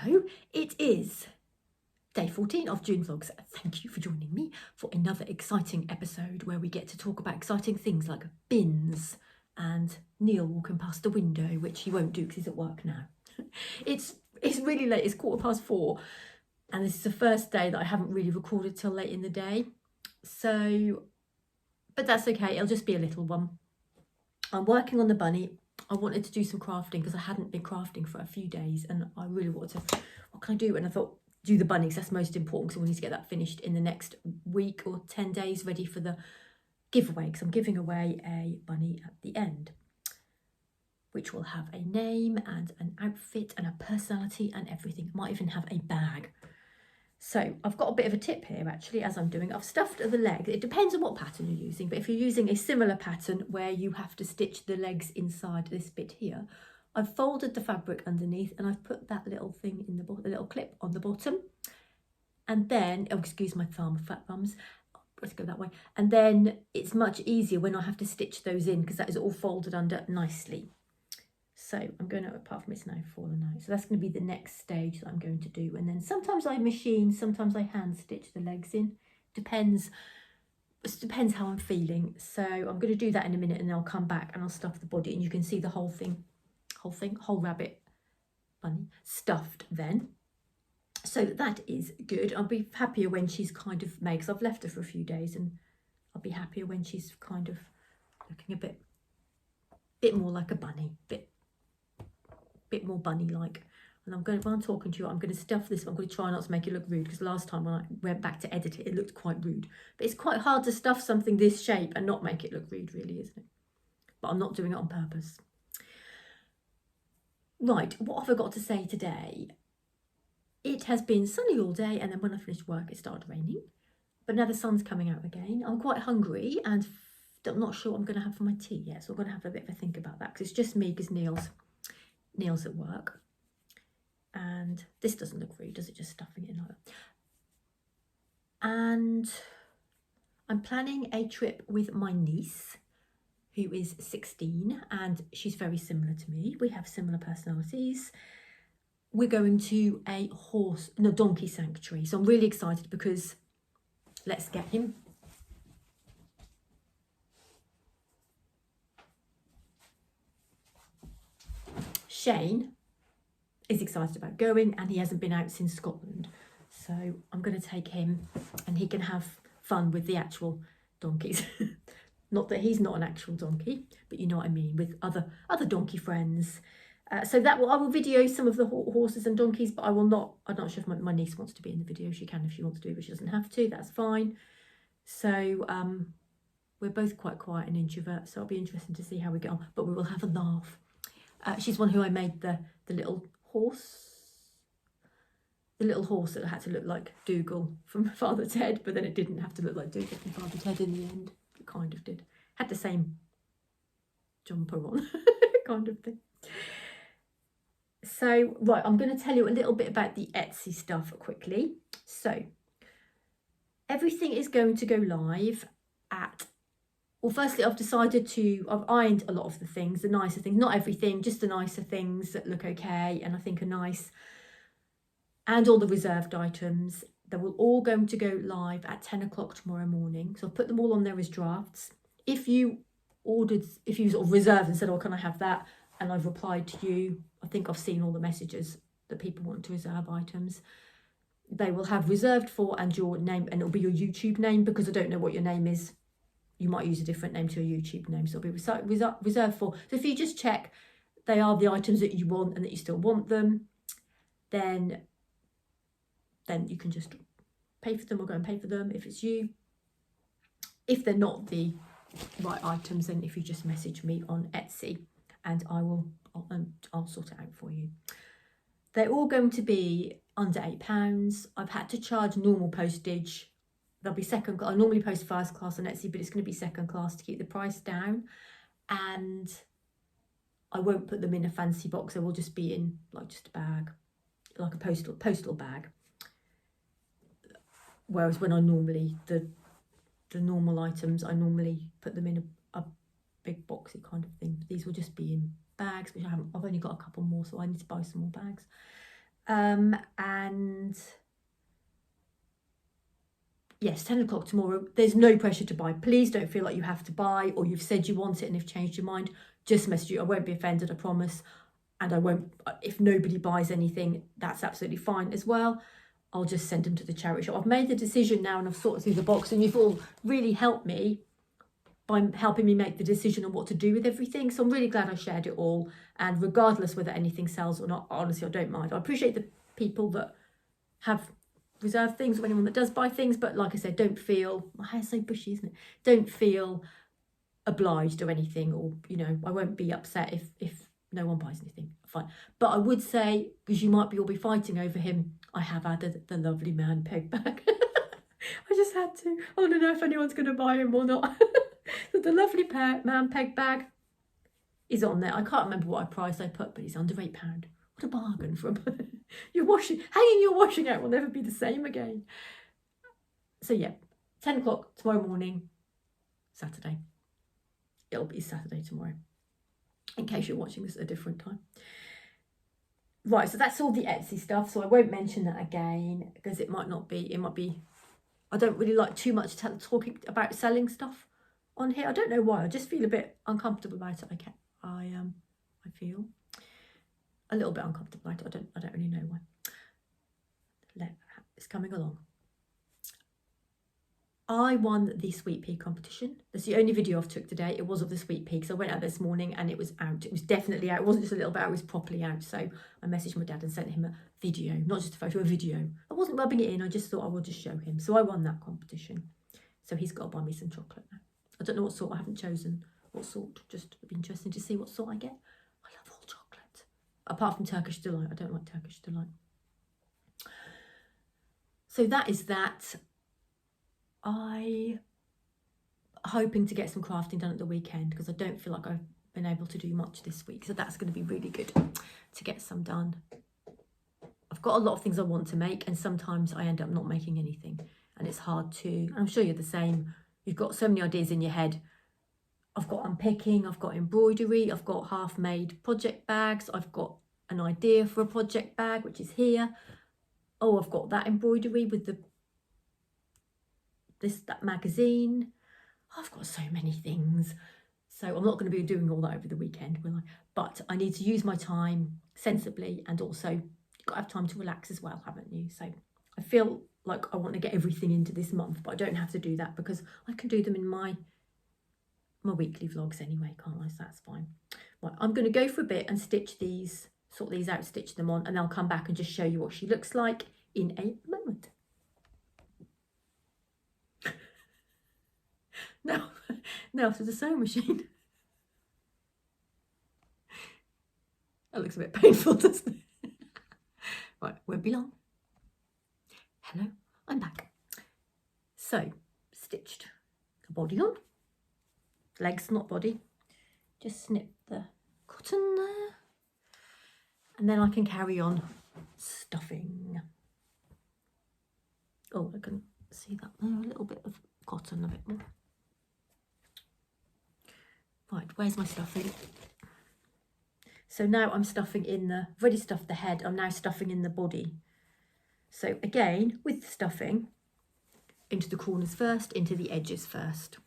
Hello, it is day 14 of June Vlogs. Thank you for joining me for another exciting episode where we get to talk about exciting things like bins and Neil walking past the window, which he won't do because he's at work now. It's really late, it's 4:15, and this is the first day that I haven't really recorded till late in the day. So, but that's okay, it'll just be a little one. I'm working on the bunny. I wanted to do some crafting because I hadn't been crafting for a few days and I really wanted to, what can I do? And I thought, do the bunny because that's most important because we need to get that finished in the next week or 10 days ready for the giveaway, because I'm giving away a bunny at the end, which will have a name and an outfit and a personality and everything. It might even have a bag. So I've got a bit of a tip here actually as I'm doing. I've stuffed the legs. It depends on what pattern you're using, but if you're using a similar pattern where you have to stitch the legs inside this bit here, I've folded the fabric underneath and I've put that little thing in the bottom, a little clip on the bottom. And then, oh, excuse my thumb, fat thumbs. Let's go that way. And then it's much easier when I have to stitch those in because that is all folded under nicely. So I'm going to, apart from it's now fallen out, so that's going to be the next stage that I'm going to do. And then sometimes I machine, sometimes I hand stitch the legs in. It depends how I'm feeling. So I'm going to do that in a minute and then I'll come back and I'll stuff the body and you can see the whole rabbit bunny stuffed then. So that is good. I'll be happier when she's kind of made, because I've left her for a few days, and I'll be happier when she's kind of looking a bit more like a bunny, bit more bunny-like. And I'm going, while I'm talking to you, I'm going to stuff this, but I'm going to try not to make it look rude, because last time when I went back to edit it, it looked quite rude. But it's quite hard to stuff something this shape and not make it look rude, really, isn't it? But I'm not doing it on purpose. Right, what have I got to say today? It has been sunny all day, and then when I finished work, it started raining. But now the sun's coming out again. I'm quite hungry, and I'm not sure what I'm going to have for my tea yet, so I'm going to have a bit of a think about that, because it's just me, because Neil's at work. And this doesn't look rude, does it? Just stuffing it in like that. And I'm planning a trip with my niece, who is 16, and she's very similar to me. We have similar personalities. We're going to a donkey sanctuary. So I'm really excited because let's get him. Shane is excited about going, and he hasn't been out since Scotland. So I'm going to take him and he can have fun with the actual donkeys. Not that he's not an actual donkey, but you know what I mean, with other donkey friends. So I will video some of the horses and donkeys, but I'm not sure if my niece wants to be in the video. She can if she wants to, but she doesn't have to. That's fine. So we're both quite quiet and introvert, so it'll be interesting to see how we get on. But we will have a laugh. She's one who I made the little horse. The little horse that had to look like Dougal from Father Ted, but then it didn't have to look like Dougal from Father Ted in the end. It kind of did. Had the same jumper on, kind of thing. So, right, I'm going to tell you a little bit about the Etsy stuff quickly. So, everything is going to go live at, well, firstly, I've ironed a lot of the things, the nicer things, not everything, just the nicer things that look okay and I think are nice. And all the reserved items. They're all going to go live at 10 o'clock tomorrow morning. So I've put them all on there as drafts. If you sort of reserved and said, oh, can I have that? And I've replied to you, I think I've seen all the messages that people want to reserve items. They will have reserved for and your name, and it'll be your YouTube name, because I don't know what your name is. You might use a different name to your YouTube name, so it'll be reserved for. So if you just check they are the items that you want and that you still want them, then you can just pay for them or go and pay for them if it's you. If they're not the right items, then if you just message me on Etsy, and I'll sort it out for you. They're all going to be under £8. I've had to charge normal postage. They'll be second class. I normally post first class on Etsy, but it's going to be second class to keep the price down. And I won't put them in a fancy box. They will just be in like just a bag, like a postal bag. Whereas when I normally, the normal items, I normally put them in a big boxy kind of thing. These will just be in bags, which I've only got a couple more, so I need to buy some more bags. And yes, 10 o'clock tomorrow. There's no pressure to buy. Please don't feel like you have to buy, or you've said you want it and have changed your mind. Just message you. I won't be offended, I promise. And I won't, if nobody buys anything, that's absolutely fine as well. I'll just send them to the charity shop. I've made the decision now and I've sorted through the box, and you've all really helped me by helping me make the decision on what to do with everything. So I'm really glad I shared it all. And regardless whether anything sells or not, honestly, I don't mind. I appreciate the people that have reserved things, or anyone that does buy things, but like I said, don't feel, my hair's so bushy, isn't it? Don't feel obliged or anything, or, you know, I won't be upset if no one buys anything, fine. But I would say, because you might be all be fighting over him, I have added the lovely man peg bag. I just had to. I want to know if anyone's going to buy him or not. So the lovely man peg bag is on there. I can't remember what price I put, but he's under £8. What a bargain for a hanging your washing out will never be the same again. So yeah, 10 o'clock tomorrow morning, Saturday. It'll be Saturday tomorrow, in case you're watching this at a different time. Right, so that's all the Etsy stuff, so I won't mention that again, because it might be, I don't really like too much talking about selling stuff on here. I don't know why, I just feel a bit uncomfortable about it. I feel a little bit uncomfortable about it. I don't really know why. It's coming along. I won the sweet pea competition. That's the only video I've took today. It was of the sweet pea, because I went out this morning and it was out. It was definitely out. It wasn't just a little bit out, it was properly out. So I messaged my dad and sent him a video, not just a photo, a video. I wasn't rubbing it in, I just thought I would just show him. So I won that competition. So he's got to buy me some chocolate now. I don't know what sort, I haven't chosen what sort. Just it'd be interesting to see what sort I get. I love all chocolate. Apart from Turkish Delight. I don't like Turkish Delight. So that is that. I hoping to get some crafting done at the weekend, because I don't feel like I've been able to do much this week, so that's going to be really good to get some done. I've got a lot of things I want to make, and sometimes I end up not making anything, and it's hard to, I'm sure you're the same, you've got so many ideas in your head. I've got unpicking, I've got embroidery, I've got half-made project bags, I've got an idea for a project bag, which is here. Oh, I've got that embroidery with that magazine. I've got so many things. So I'm not going to be doing all that over the weekend, will I? But I need to use my time sensibly, and also you've got to have time to relax as well, haven't you? So I feel like I want to get everything into this month, but I don't have to do that, because I can do them in my weekly vlogs anyway, can't I? So that's fine. Right, I'm going to go for a bit and stitch these, sort these out, stitch them on, and I'll come back and just show you what she looks like in a moment. Now to the sewing machine. That looks a bit painful, doesn't it? Right, won't be long. Hello, I'm back. So, stitched the body on. Legs, not body. Just snip the cotton there. And then I can carry on stuffing. Oh, I can see that there, a little bit of cotton, a bit more. Right, where's my stuffing? So now I'm stuffing in I've already stuffed the head, I'm now stuffing in the body. So again, with the stuffing, into the corners first, into the edges first.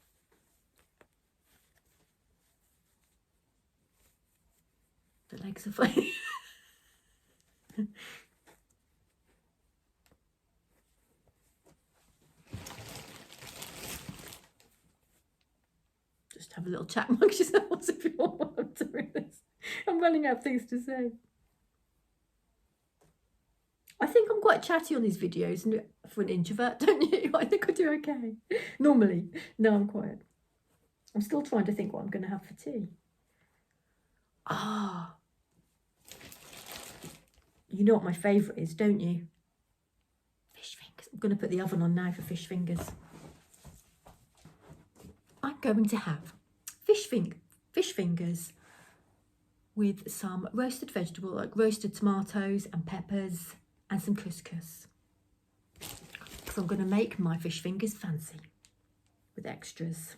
The legs are funny. Just have a little chat amongst yourselves if you want while I'm doing this. I'm running out of things to say. I think I'm quite chatty on these videos for an introvert, don't you? I think I do okay. Normally. No, I'm quiet. I'm still trying to think what I'm going to have for tea. Ah. You know what my favourite is, don't you? Fish fingers. I'm going to put the oven on now for fish fingers. I'm going to have fish fingers with some roasted vegetable, like roasted tomatoes and peppers and some couscous. Because I'm going to make my fish fingers fancy with extras.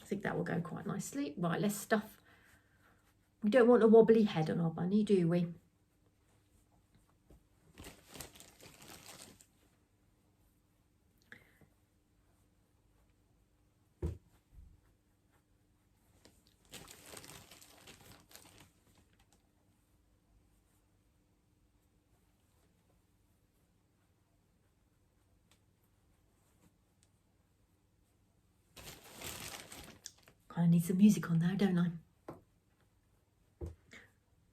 I think that will go quite nicely. Right, let's stuff We don't want a wobbly head on our bunny, do we? Kind of need some music on there, don't I?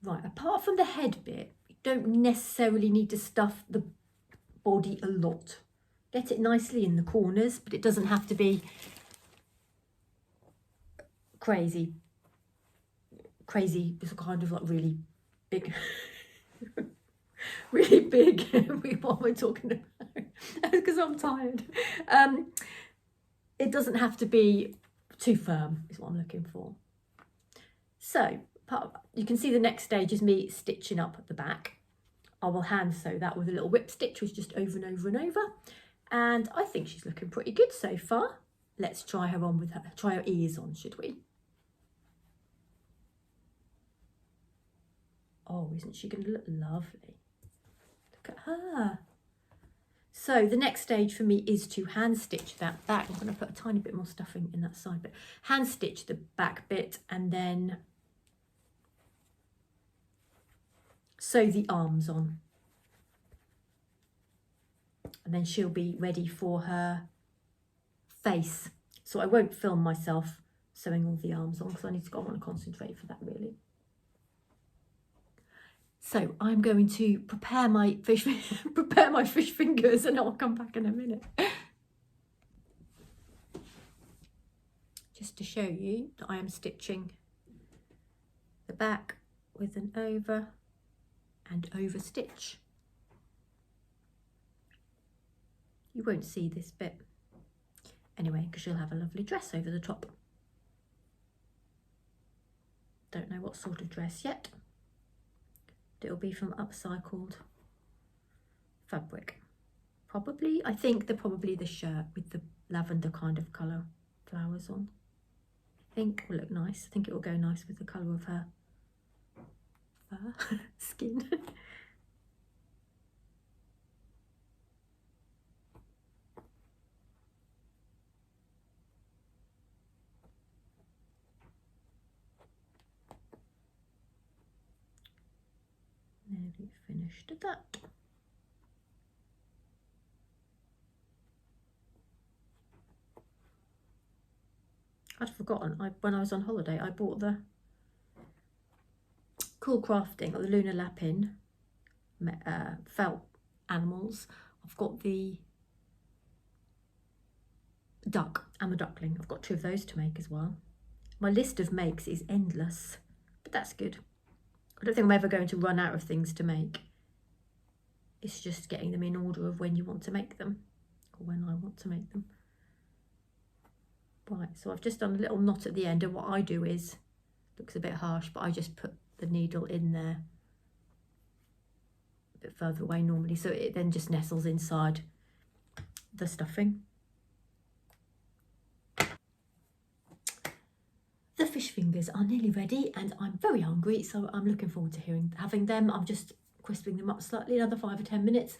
Right, apart from the head bit, you don't necessarily need to stuff the body a lot. Get it nicely in the corners, but it doesn't have to be crazy. It's kind of like really big. Really big. What am I talking about? Because I'm tired. It doesn't have to be too firm, is what I'm looking for. So you can see the next stage is me stitching up the back. I will hand sew that with a little whip stitch, which is just over and over and over. And I think she's looking pretty good so far. Let's try her on with her, try her ears on, should we? Oh, isn't she going to look lovely? Look at her. So the next stage for me is to hand stitch that back. I'm going to put a tiny bit more stuffing in that side bit. Hand stitch the back bit and then sew the arms on. And then she'll be ready for her face. So I won't film myself sewing all the arms on because I want to concentrate for that really. So I'm going to prepare my fish fingers and I'll come back in a minute. Just to show you that I am stitching the back with an over and over stitch. You won't see this bit anyway because you'll have a lovely dress over the top. Don't know what sort of dress yet. It'll be from upcycled fabric. Probably, I think probably the shirt with the lavender kind of colour flowers on. I think will look nice. I think it will go nice with the colour of her fur, skin. Nearly finished that. I'd forgotten, when I was on holiday, I bought the Cool Crafting, or the Lunar Lapin felt animals. I've got the duck and the duckling. I've got 2 of those to make as well. My list of makes is endless, but that's good. I don't think I'm ever going to run out of things to make. It's just getting them in order of when you want to make them, or when I want to make them. Right, so I've just done a little knot at the end, and what I do is, looks a bit harsh, but I just put the needle in there a bit further away normally, so it then just nestles inside the stuffing. The fish fingers are nearly ready and I'm very hungry, so I'm looking forward to having them. I'm just crisping them up slightly, another 5 or 10 minutes.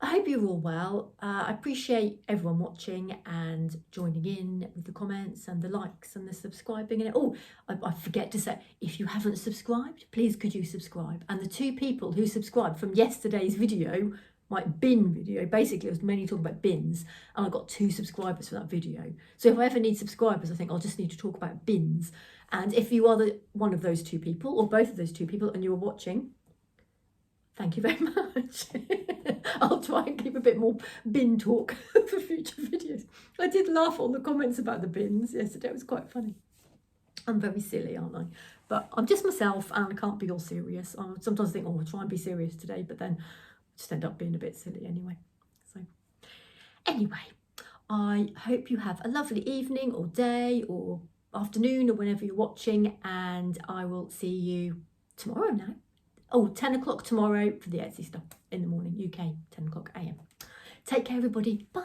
I hope you're all well. I appreciate everyone watching and joining in with the comments and the likes and the subscribing. And I forget to say, if you haven't subscribed, please could you subscribe? And the 2 people who subscribed from yesterday's video, my bin video, basically it was mainly talking about bins, and I got 2 subscribers for that video. So if I ever need subscribers, I think I'll just need to talk about bins. And if you are one of those 2 people, or both of those 2 people, and you are watching, thank you very much. I'll try and keep a bit more bin talk for future videos. I did laugh on the comments about the bins yesterday. It was quite funny. I'm very silly, aren't I? But I'm just myself and I can't be all serious. I sometimes think, I'll try and be serious today, but then I just end up being a bit silly anyway. So anyway, I hope you have a lovely evening or day or afternoon or whenever you're watching, and I will see you tomorrow now. 10 o'clock tomorrow for the Etsy stuff in the morning, UK, 10 o'clock AM. Take care, everybody. Bye.